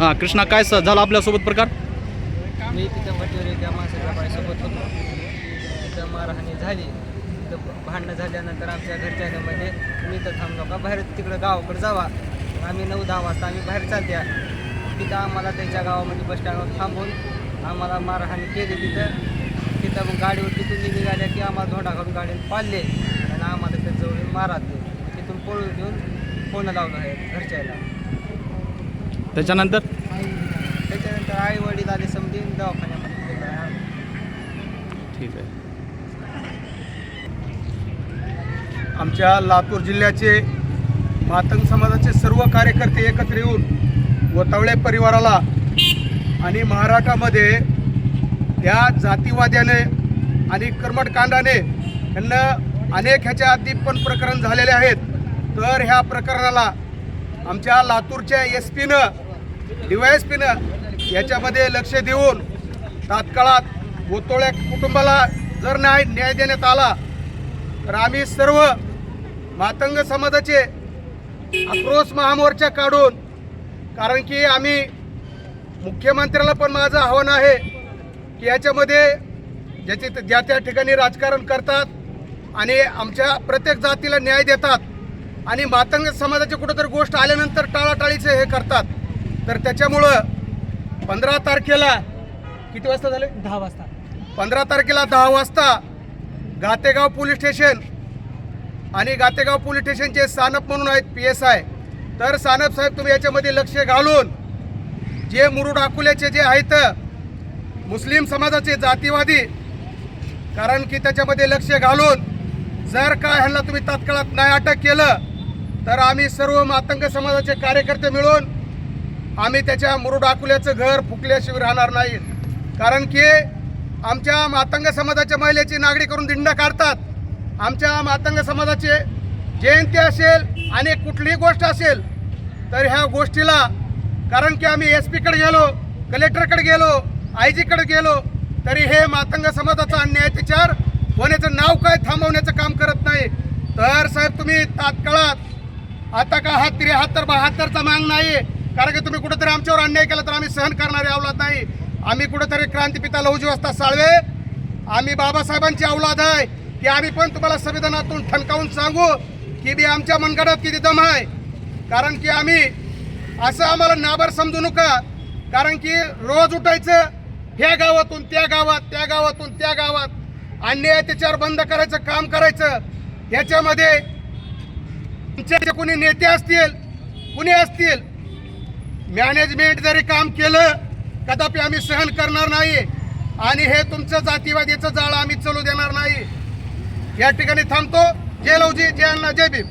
हां कृष्णा, काय झालं आपल्यासोबत प्रकार? मी तिथं भटीवर एका माणसाच्या बाईसोबत होतो. तिथं मारहाणी झाली. तिथं भांडणं झाल्यानंतर आमच्या घरच्यामध्ये मी तर थांबलो का बाहेर तिकडं गावाकडे जावा. आम्ही 9-10 वाजता आम्ही बाहेर चालत्या. तिथं आम्हाला त्यांच्या गावामध्ये बस स्टँडवर थांबून आम्हाला मारहाणी केली. तिथं मग गाडीवर तिथून निघाल्या की आम्हाला धोंडा घालून गाडीने पाडले आणि आम्हाला त्याच्यावरून मारले. तिथून पळून घेऊन फोन लावलं आहे घरच्याला. त्याच्यानंतर आई वडील आले समजून दवाखान्यामध्ये गेलं. ठीक आहे. आमच्या लातूर जिल्ह्याचे मातंग समाजाचे सर्व कार्यकर्ते एकत्र येऊन गोतावळे परिवाराला आणि महाराष्ट्रामध्ये या जातीवाद्याने आणि कर्मटकांडाने यांना अनेक ह्याच्या आधी पण प्रकरण झालेले आहेत. तर ह्या प्रकरणाला आमच्या लातूरच्या SP-नं DYSP-नं याच्यामध्ये लक्ष देऊन तात्काळात गोतोळ्या कुटुंबाला जर न्याय देण्यात आला तर आम्ही सर्व मातंग समाजाचे आक्रोश महामोर्चा काढून, कारण की आम्ही मुख्यमंत्र्याला पण माझं आव्हान आहे की याच्यामध्ये ज्या त्या ठिकाणी राजकारण करतात आणि आमच्या प्रत्येक जातीला न्याय देतात आणि मातंग समाजाची कुठंतरी गोष्ट आल्यानंतर टाळाटाळीचे हे करतात. तर त्याच्यामुळं 15 तारखेला किती वाजता झाले? 10 वाजता. 15 तारखेला 10 वाजता गातेगाव पोलीस स्टेशन आणि गातेगाव पोलीस स्टेशनचे सानप म्हणून आहेत PSI. तर सानप साहेब तुम्ही याच्यामध्ये लक्ष घालून जे मुरुड अकोल्याचे जे आहेत मुस्लिम समाजाचे जातीवादी, कारण की त्याच्यामध्ये लक्ष घालून जर का ह्यांना तुम्ही तात्काळात नाही अटक केलं तर आम्ही सर्व मातंग समाजाचे कार्यकर्ते मिळून आम्ही त्याच्या मुरुड अकोल्याचं घर फुकल्याशिवाय राहणार नाही. कारण की आमच्या मातंग समाजाच्या महिलेची नागरी करून दिंडा काढतात. आमच्या मातंग समाजाचे जयंती असेल आणि कुठलीही गोष्ट असेल तर ह्या गोष्टीला, कारण की आम्ही SP-कडे गेलो, कलेक्टरकडे गेलो, IG-कडे गेलो तरी हे मातंग समाजाचा अन्याय त्याच्यावर होण्याचं नाव काय थांबवण्याचं काम करत नाही. तर साहेब तुम्ही तात्काळात आता का हा 73-72चा मांग नाही, कारण की तुम्ही कुठेतरी आमच्यावर अन्याय केला तर आम्ही सहन करणारे अवलाद नाही. आम्ही कुठेतरी क्रांतिपिता लहुजी वस्ताद साळवे, आम्ही बाबासाहेबांची अवलाद आहे की आम्ही पण तुम्हाला संविधानातून ठणकावून सांगू की बी आमच्या मनगडात किती दम आहे. कारण की आम्ही असं आम्हाला नाबर समजू नका, कारण की रोज उठायचं ह्या गावातून त्या गावात, त्या गावातून त्या गावात अन्याय त्याच्यावर बंद करायचं काम करायचं. ह्याच्यामध्ये तुमचे कोणी नेते असतील, कुणी असतील, मॅनेजमेंट जरी काम केलं कदापि आम्ही सहन करणार नाही आणि हे तुमचं जातीवादीचं जाळं आम्ही चालू देणार नाही. या ठिकाणी थांबतो. जय लहुजी, जय अण्णा, जय भीम.